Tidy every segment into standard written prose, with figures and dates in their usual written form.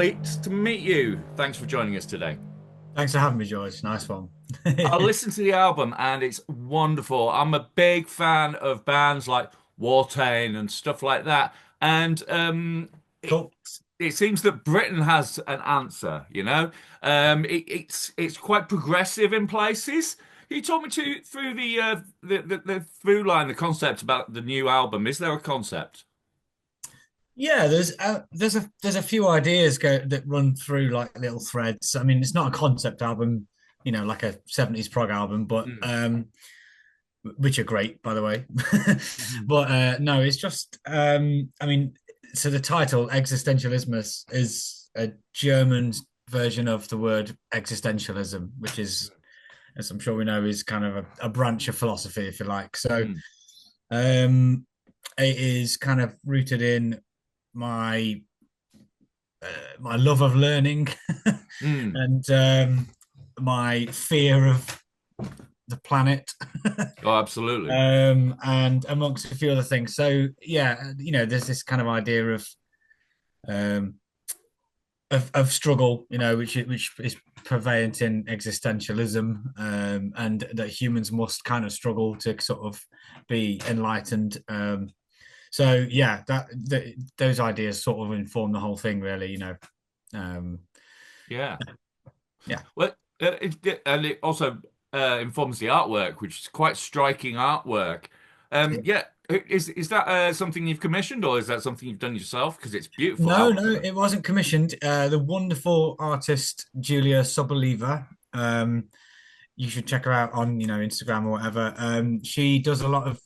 pleased to meet you. Thanks for joining us today. Thanks for having me, George. Nice one. I listened to the album and it's wonderful. I'm a big fan of bands like Wartain and stuff like that. And it, Cool. it seems that Britain has an answer, you know? It's quite progressive in places. Can you talk me through the through line, the concept about the new album? Is there a concept? Yeah, there's a few ideas that run through like little threads. I mean, it's not a concept album, like a 70s prog album, but Mm. which are great, by the way. Mhm. But no, it's just I mean, so the title Existentialismus is a German version of the word existentialism, which is, as I'm sure we know, is kind of a branch of philosophy, if you like. So Mm. um it is kind of rooted in my my love of learning Mm. and my fear of the planet Oh, absolutely. and amongst a few other things. So yeah, there's this kind of idea um, of struggle, which is prevalent in existentialism, and that humans must kind of struggle to sort of be enlightened. So yeah, those ideas sort of inform the whole thing, really. Um, Yeah. yeah. Well, and it also informs the artwork, which is quite striking artwork. Yeah, is that something you've commissioned, or is that something you've done yourself? Because it's beautiful No, artwork. it wasn't commissioned. The wonderful artist Julia Soboleva. You should check her out on, Instagram or whatever. She does a lot of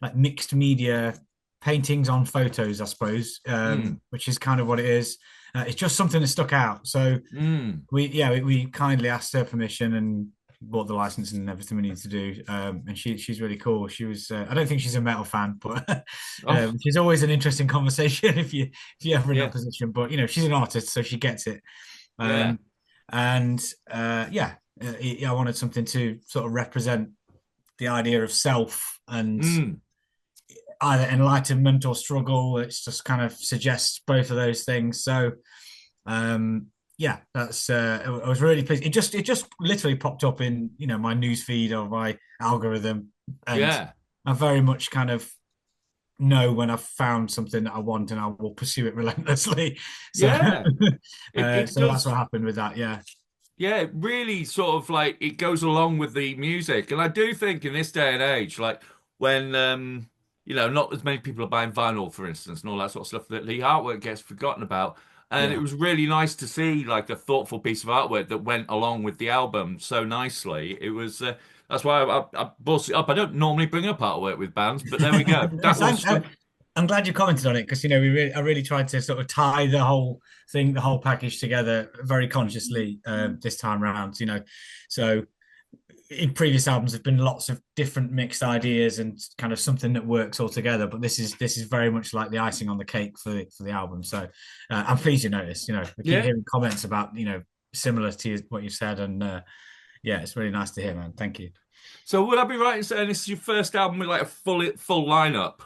like mixed media paintings on photos, I suppose, Mm, which is kind of what it is. It's just something that stuck out. So mm. we kindly asked her permission and bought the license and everything we need to do. And she's really cool. She was I don't think she's a metal fan, but Oh, she's always an interesting conversation if you're ever in that yeah, position. But she's an artist, so she gets it. yeah. Um, and yeah, I wanted something to sort of represent the idea of self and Mm. either enlightenment or struggle. It's just kind of suggests both of those things. So um, yeah, that's I was really pleased. It just literally popped up in my news feed or my algorithm, and Yeah, I very much kind of know when I've found something that I want, and I will pursue it relentlessly. So yeah. It so that's what does. happened with that. Yeah, Yeah, it really sort of like it goes along with the music. And I do think in this day and age, like when not as many people are buying vinyl, for instance, and all that sort of stuff, that the artwork gets forgotten about. And it yeah. was really nice to see like a thoughtful piece of artwork that went along with the album so nicely. It was that's why I brought it up. I don't normally bring up artwork with bands, but there we go. No, That was I'm glad you commented on it because I really tried to sort of tie the whole thing, the whole package together very consciously this time around. So in previous albums have been lots of different mixed ideas and kind of something that works all together. But this is very much like the icing on the cake for the album. So I'm pleased you noticed. We keep yeah. hearing comments about similar to what you said, and yeah, it's really nice to hear, man. Thank you. So would I be right in saying this is your first album with like a full lineup,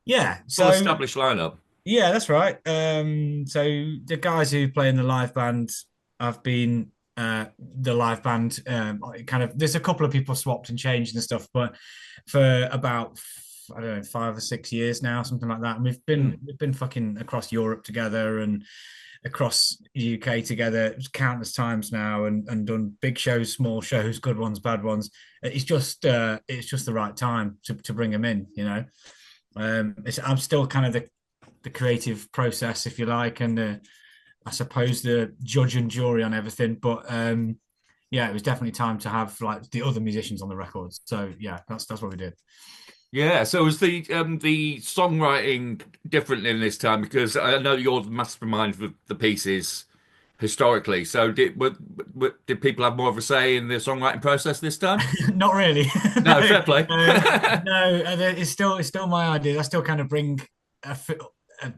Yeah. full So established lineup? yeah, that's right. So the guys who play in the live band have been the live band. Kind of, there's a couple of people swapped and changed and stuff, but for about I don't know 5 or 6 years now, something like that. And Mm, we've been fucking across Europe together and across the UK together countless times now, and done big shows, small shows, good ones, bad ones. It's just the right time to bring them in. I'm still kind of the creative process, if you like, and I suppose the judge and jury on everything. But yeah, it was definitely time to have like the other musicians on the records. So yeah, that's what we did. yeah. So was the songwriting different in this time because I know you're the mastermind for the pieces historically. So did people have more of a say in the songwriting process this time? Not really. No, No, fair play. no. It's still my idea. I still kind of bring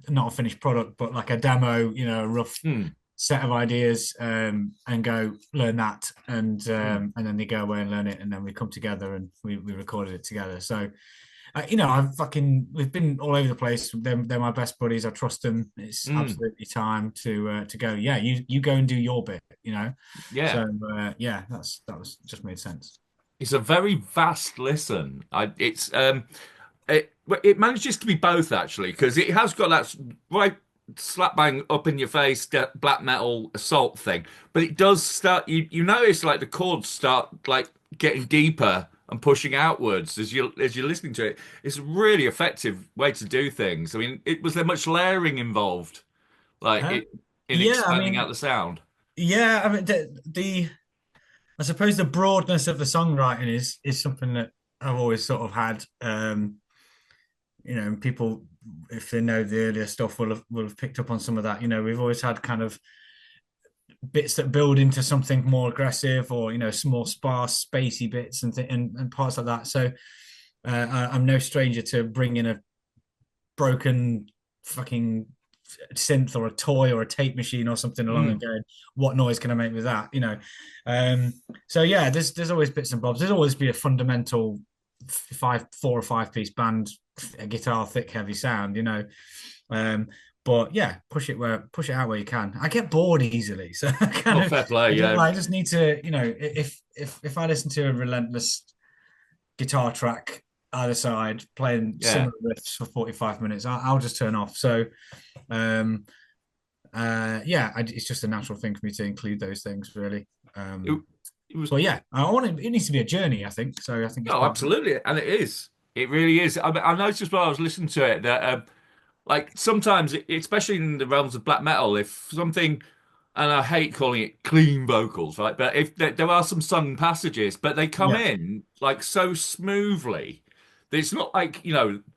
not a finished product, but like a demo, a rough Hmm. set of ideas, and go learn that, and Hmm. then they go away and learn it, and then we come together and we recorded it together. So we've been all over the place. They're my best buddies. I trust them. It's Mm, absolutely time to go. Yeah, you go and do your bit. yeah. So that was just made sense. It's a very vast listen. It manages to be both actually because it has got that right slap bang up in your face black metal assault thing, but it does start. You notice like the chords start like getting deeper and pushing outwards as you're listening to it. It's a really effective way to do things. I mean, was there much layering involved, like Uh, it in yeah, I expanding out mean, the sound? yeah, I mean the I suppose the broadness of the songwriting is something that I've always sort of had. People, if they know the earlier stuff, will have picked up on some of that. We've always had kind of bits that build into something more aggressive, or some more sparse, spacey bits and parts like that. So I'm no stranger to bringing a broken fucking synth or a toy or a tape machine or something along and Mm. going, what noise can I make with that? Um, so yeah, there's always bits and bobs. There's always be a fundamental 4 or 5 piece band, a guitar, thick, heavy sound. Um, but yeah, push it out where you can. I get bored easily, so I kind Oh, of fair play, yeah, I just need to, if I listen to a relentless guitar track either side playing yeah. similar riffs for 45 minutes, I'll just turn off. So um, yeah, it's just a natural thing for me to include those things, really. It, it was. But yeah, I want it. It needs to be a journey, I think. So I think it's Oh, part of it. absolutely, and it is. It really is. I noticed while I was listening to it that, like, sometimes, especially in the realms of black metal, if something, and I hate calling it clean vocals, right? But if there are some sung passages, but they come Yeah, in like so smoothly that it's not like,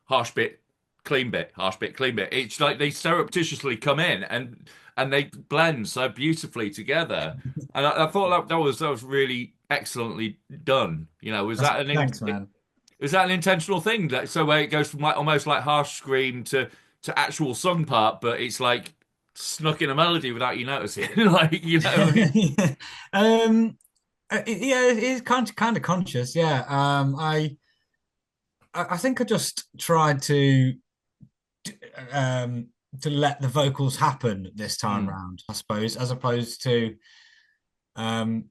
harsh bit, clean bit, harsh bit, clean bit. It's like they surreptitiously come in and they blend so beautifully together. And I thought that was really excellently done. Was that thanks, man. is that an intentional thing that so where it goes from like almost like harsh scream to actual sung part, but it's like snuck in a melody without you noticing, like Yeah. Yeah, it is kind of conscious. Yeah. I think I just tried um to let the vocals happen this time Mm, round, I suppose, as opposed to um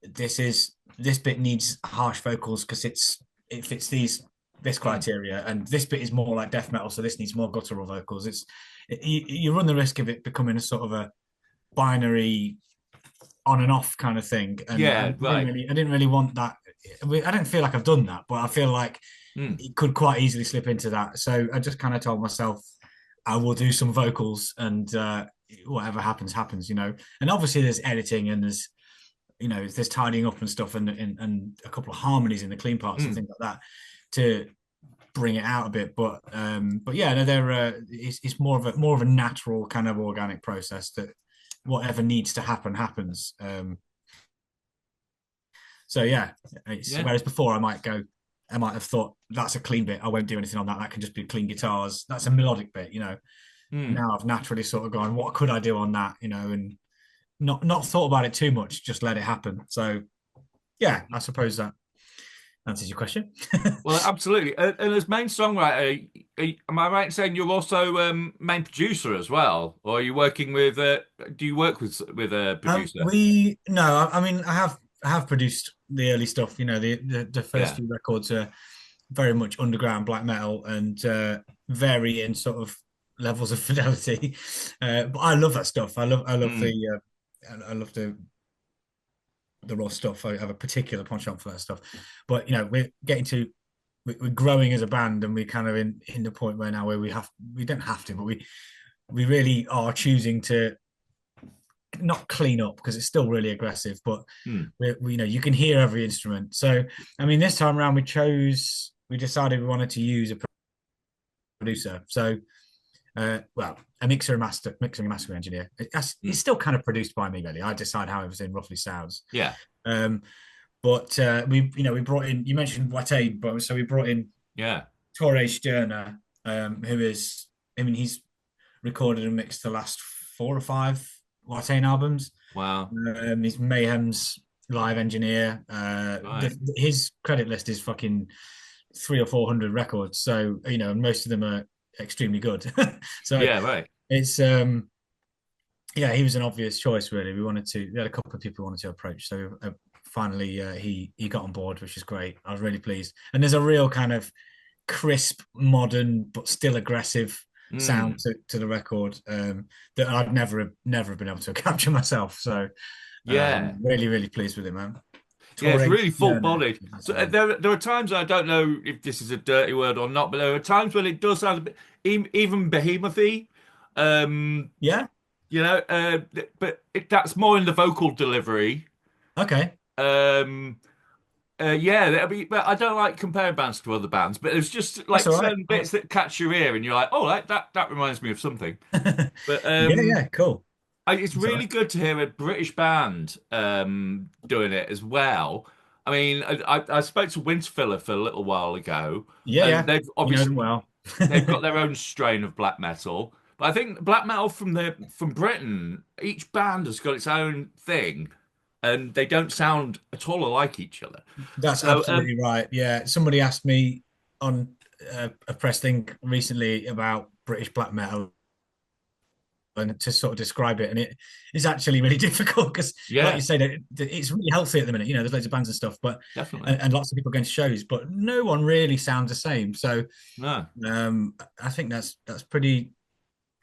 this bit needs harsh vocals because it fits this mm, criteria, and this bit is more like death metal, so this needs more guttural vocals. You run the risk of it becoming a sort of a binary on and off kind of thing, and yeah, right. I didn't really want that. I don't feel like I've done that, but I feel like Mm, it could quite easily slip into that. So I just kind of told myself I will do some vocals, and whatever happens, happens. And obviously there's editing, and there's tidying up and stuff, and a couple of harmonies in the clean parts and mm. things like that to bring it out a bit. But yeah, no, it's more of a natural kind of organic process that whatever needs to happen happens. So yeah, Yeah. whereas before I might have thought that's a clean bit. I won't do anything on that. That can just be clean guitars. That's a melodic bit. Mm. Now I've naturally sort of gone, what could I do on that? And not thought about it too much, just let it happen. So yeah, I suppose that answers your question. Well, absolutely. And as main songwriter, am I right in saying you're also main producer as well, or are you working with? Do you work with a producer? We no, I mean I have produced the early stuff. The first Yeah. few records are very much underground black metal and vary in sort of levels of fidelity. But I love that stuff. Mm. I love the raw stuff. I have a particular penchant for that stuff. But we're growing as a band, and we're kind of in the point where now where we don't have to, but we really are choosing to not clean up because it's still really aggressive, but Mm. you can hear every instrument. So I mean, this time around we decided we wanted to use a producer. So well, a mixing and mastering engineer. It's Mm. still kind of produced by me, really. I decide how everything roughly sounds. Yeah. Um, but we brought in. You mentioned Wate, but so we brought in Yeah. Torre Sterner, who is. I mean, he's recorded and mixed the last 4 or 5 Wate albums. Wow. He's Mayhem's live engineer. Right. His credit list is fucking three or four hundred records. So and most of them are extremely good. So Yeah, right. it's yeah, he was an obvious choice, really. We had a couple of people we wanted to approach. So finally, he got on board, which is great. I was really pleased. And there's a real kind of crisp, modern, but still aggressive sound Mm. to the record that I'd never have been able to capture myself. So Yeah. really, really pleased with it, man. Yeah, it's Touring, really yeah, no, full-bodied. it's So fine. there are times I don't know if this is a dirty word or not, but there are times when it does sound a bit even behemouthy. Um, Yeah, but that's more in the vocal delivery. okay, Um, yeah, but I don't like comparing bands to other bands, but there's just that's like all right. certain bits that catch your ear, and you're like, oh, that reminds me of something. But Yeah, yeah, cool. it's That's all really right. good to hear a British band doing it as well. I mean, I spoke to Winterfiller for a little while ago, Yeah, and yeah, they've you know them obviously well. they've got their own strain of black metal. But I think black metal from Britain, each band has got its own thing, and they don't sound at all alike each other. That's So absolutely right. Yeah, somebody asked me on a press thing recently about British black metal and to sort of describe it, and it is actually really difficult because, like you yeah, say, that it's really healthy at the minute. There's loads of bands and stuff, but definitely. and lots of people going to shows, but no one really sounds the same. So No. I think that's pretty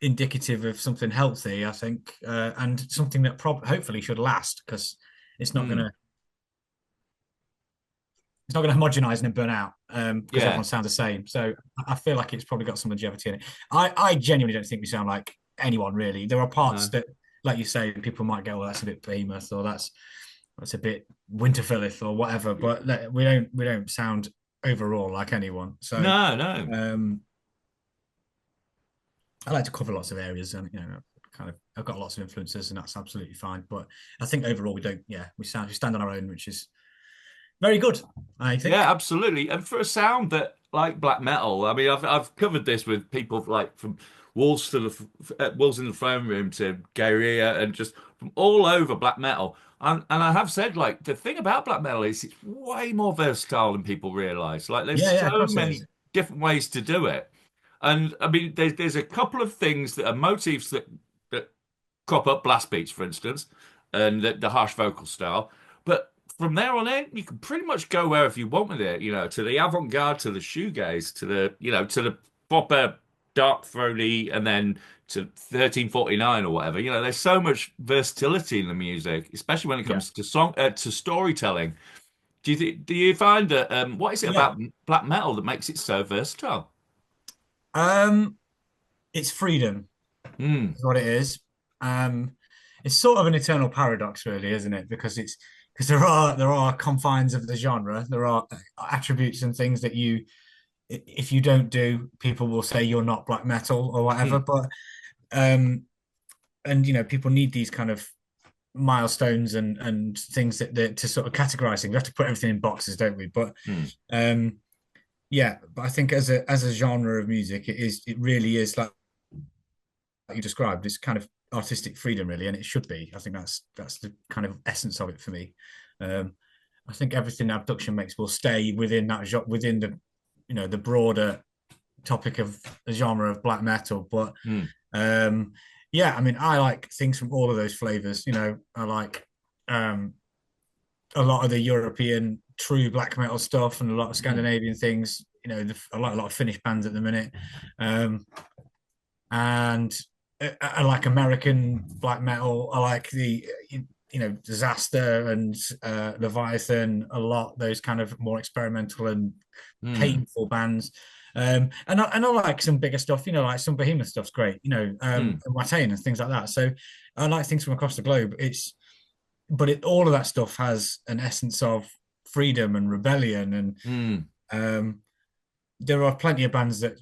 indicative of something healthy. I think, and something that hopefully should last because it's not Hmm. gonna it's not going to homogenize and then burn out because Yeah. everyone sounds the same. So I feel like it's probably got some longevity in it. I genuinely don't think we sound like anyone really. There are parts No. that, like you say, people might go, "Well, that's a bit behemoth," or that's a bit Winterfellith or whatever. But we don't sound overall like anyone. So No. No. um, I like to cover lots of areas, and kind of I've got lots of influences, and that's absolutely fine. But I think overall we don't. Yeah, we stand on our own, which is very good. I Yeah, think. absolutely. And for a sound that like black metal, I mean, I've covered this with people like from Wolves in the Throne Room to Guerrilla and just from all over black metal. And I have said like the thing about black metal is it's way more versatile than people realize. Like there's Yeah, yeah, of so course it is. many different ways to do it. And I mean, there's a couple of things that are motifs that crop up, blast beats, for instance, and the harsh vocal style. But from there on in, you can pretty much go wherever you want with it, to the avant-garde, to the shoegaze, to the proper dark throaty, and then to 1349 or whatever. There's so much versatility in the music, especially when it Yeah. comes to to storytelling. Do you find that what is it Yeah. about black metal that makes it so versatile? Um, it's freedom, Hmm. is what it is. It's sort of an eternal paradox, really, isn't it? Because there are confines of the genre, there are attributes and things that if you don't do, people will say you're not black metal or whatever. Hmm. But and people need these kind of milestones and things that to sort of categorize things. We have to put everything in boxes, don't we? But Hmm. um, yeah, but I think as a genre of music, it really is like you described, it's kind of artistic freedom, really, and it should be. I think that's the kind of essence of it for me. Um, I think everything Abduction makes will stay within within the broader topic of the genre of black metal. But Hmm. um, yeah, I mean, I like things from all of those flavors. I like um, a lot of the European true black metal stuff and a lot of Hmm. Scandinavian things. I like a lot of Finnish bands at the minute. And I like American black metal. I like the Disaster and Leviathan a lot. Those kind of more experimental and Hmm. painful bands. And I like some bigger stuff. Like some Behemoth stuff's great. Hmm. Watain and things like that. So I like things from across the globe. All of that stuff has an essence of freedom and rebellion, and Hmm. um, there are plenty of bands that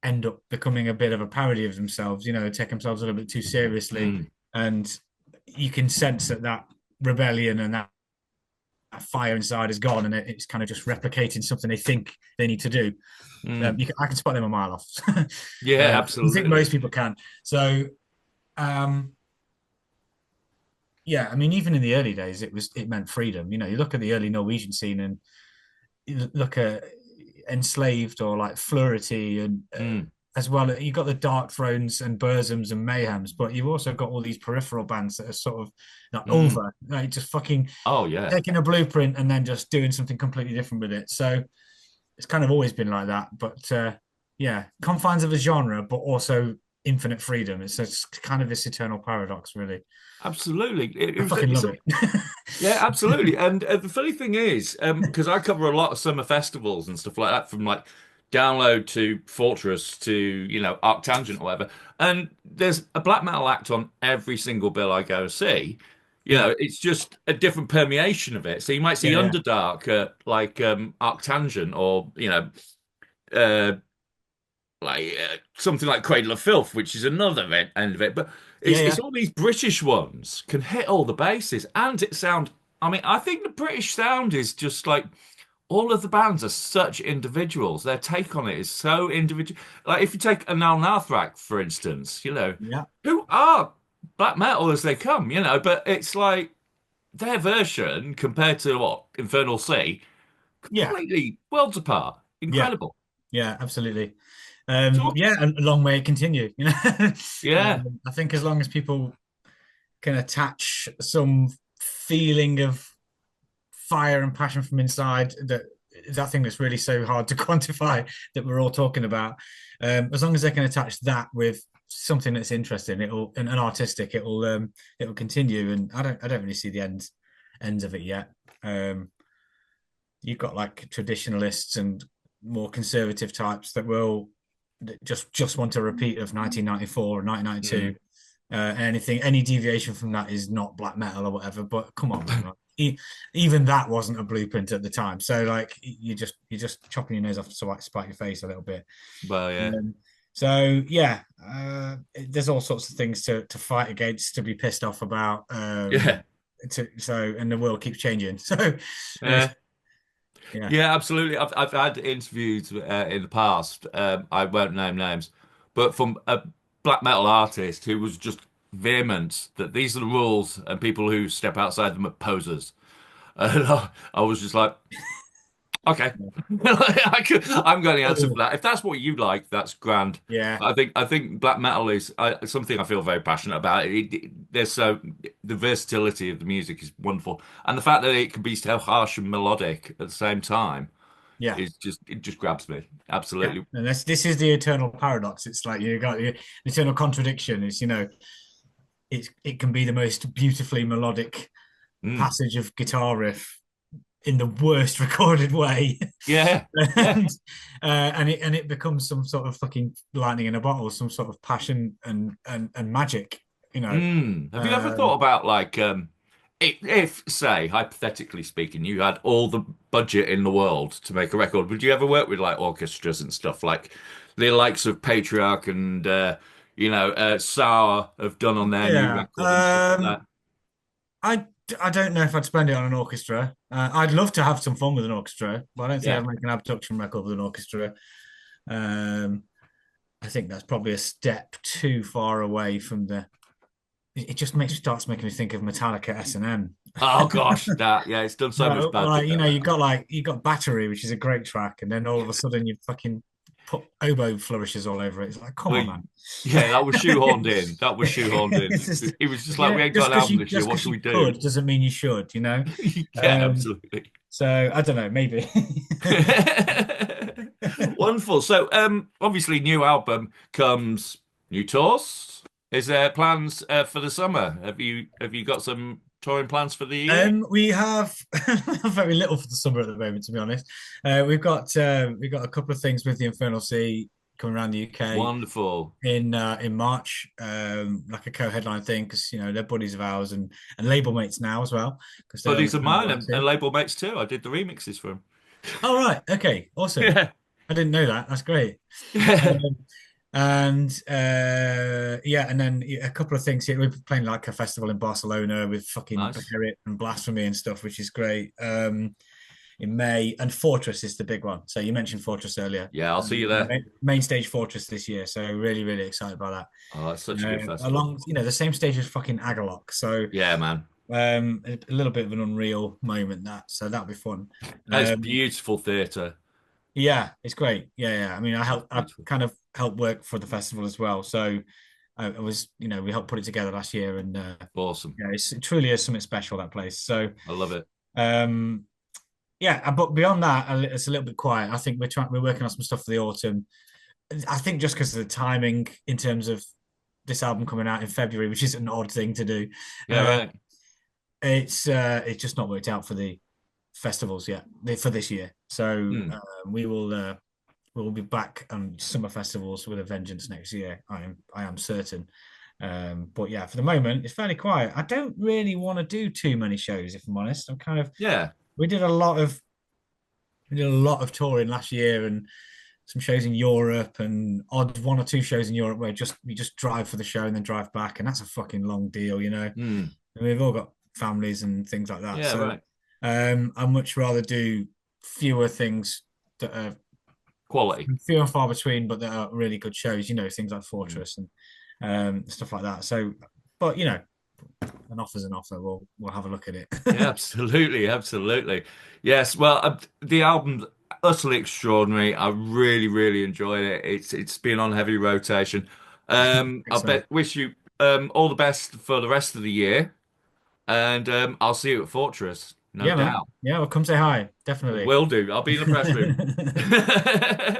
end up becoming a bit of a parody of themselves, take themselves a little bit too seriously. Hmm. And you can sense that rebellion and that fire inside is gone, and it's kind of just replicating something they think they need to do. Hmm. I can spot them a mile off. Yeah, I think absolutely. most people can. So, um, yeah, I mean, even in the early days, it meant freedom. You look at the early Norwegian scene, and you look at enslaved or like Fluidity and Mm, as well. You've got the Dark Thrones and Burzums and Mayhems, but you've also got all these peripheral bands that are sort of like mm. over, like just fucking Oh yeah. taking a blueprint and then just doing something completely different with it. So it's kind of always been like that. But yeah, confines of a genre, but also infinite freedom. It's kind of this eternal paradox, really. Absolutely. I fucking love it. Yeah, absolutely. And the funny thing is, because I cover a lot of summer festivals and stuff like that, from like Download to Fortress to, Arctangent or whatever. And there's a black metal act on every single bill I go see. Yeah, It's just a different permeation of it. So you might see yeah, yeah, Underdark at like Arctangent or, uh, something like Cradle of Filth, which is another end of it. But yeah, it's yeah, all these British ones can hit all the bases and it sound. I mean, I think the British sound is just like all of the bands are such individuals. Their take on it is so individual. Like if you take an Al Nathrak, for instance, yeah, who are black metal as they come, but it's like their version compared to what Infernal Sea, yeah, completely worlds apart. yeah, Incredible. yeah, absolutely. So Yeah, a long way to continue. yeah. I think as long as people can attach some feeling of fire and passion from inside, that thing that's really so hard to quantify that we're all talking about, as long as they can attach that with something that's interesting, it'll and artistic, it'll continue. And I don't really see the ends of it yet. Um, you've got like traditionalists and more conservative types that just want a repeat of 1994 or 1992. Mm. Any deviation from that is not black metal or whatever. But come on, man, like, even that wasn't a blueprint at the time. So like you're just chopping your nose off to spite your face a little bit. Well, yeah. Um, so yeah, there's all sorts of things to fight against, to be pissed off about. Yeah. And the world keeps changing. So Yeah. yeah, Yeah, absolutely. I've had interviews in the past. I won't name names, but from a black metal artist who was just vehement that these are the rules and people who step outside them are posers. And I was just like, okay, I'm going to answer for oh, that. If that's what you like, that's grand. yeah, I think black metal is something I feel very passionate about. There's the versatility of the music is wonderful, and the fact that it can be so harsh and melodic at the same time yeah. is just it just grabs me. Yeah, Absolutely. and this is the eternal paradox. It's like you got the eternal contradiction. Is it can be the most beautifully melodic Mm. passage of guitar riff in the worst recorded way, Yeah, yeah. and and it becomes some sort of fucking lightning in a bottle, some sort of passion and magic. You know, Have you ever um, thought about like if, say, hypothetically speaking, you had all the budget in the world to make a record, would you ever work with like orchestras and stuff like the likes of Patriarch and Sour have done on their new yeah. record and stuff like that? I I don't know if I'd spend it on an orchestra. I'd love to have some fun with an orchestra, but I don't think Yeah. I'd make an abduction record with an orchestra. Um, I think that's probably a step too far away from the. It just starts making me think of Metallica S&M. Oh gosh, that yeah, it's done so much No, bad like thing that record. you got Battery, which is a great track, and then all of a sudden you fucking put oboe flourishes all over it. It's like, come Well, on, man. yeah, that was shoehorned in. That was shoehorned in. It's just, It was just like we ain't got just an because album you this year. What should you we do? could doesn't mean you should, you know. Yeah, Um, absolutely. so I don't know, maybe. Wonderful. So, obviously, new album comes, new tours. Is there plans for the summer? Have you got some touring plans for the year? We have very little for the summer at the moment, to be honest. We've got a couple of things with the Infernal Sea coming around the UK Wonderful. in March, like a co-headline thing, because they're buddies of ours and label mates now as well, because they're on the Buddies of mine Candlelight and too. label mates too. I did the remixes for them. Oh right, okay, awesome. Yeah. I didn't know that. That's great. Yeah. Um, and yeah, and then a couple of things here. We're playing like a festival in Barcelona with fucking Nice. Beherit and Blasphemy and stuff, which is great. In May, and Fortress is the big one. So you mentioned Fortress earlier. Yeah, I'll see you there. Main stage Fortress this year. So really, really excited about Oh, that's such a good that. festival. Along, the same stage as fucking Agalloch. So Yeah, man. a little bit of an unreal moment that. So that'll be fun. It's Um, beautiful theatre. Yeah, it's great. Yeah, yeah. I mean, Oh, I beautiful. kind of helped work for the festival as well. So I was, we helped put it together last year, and Awesome. yeah, it truly is something special, that place. So I love it. um, yeah, but beyond that, it's a little bit quiet. I think we're working on some stuff for the autumn. I think just because of the timing in terms of this album coming out in February, which is an odd thing to do. Yeah, Uh, right. it's just not worked out for the festivals yet for this year. So Hmm. we will be back on summer festivals with a vengeance next year. I am certain. But yeah, for the moment, it's fairly quiet. I don't really want to do too many shows, if I'm honest. I'm kind of Yeah. we did a lot of we did a lot of touring last year and some shows in Europe and odd one or two shows in Europe where just we just drive for the show and then drive back, and that's a fucking long deal, you know. Hmm. And we've all got families and things like that. Yeah, So right. I'd much rather do fewer things that are Quality. few and far between, but that are really good shows, things like Hmm. Fortress and stuff like that. So, but an offer's an offer. We'll have a look at it. Yeah, absolutely, absolutely. Yes, well, the album's utterly extraordinary. I really, really enjoyed it. It's been on heavy rotation. I So bet wish you all the best for the rest of the year, and I'll see you at Fortress, no yeah, mate. doubt. Yeah, well, come say hi. Definitely. Will do. I'll be in the press room.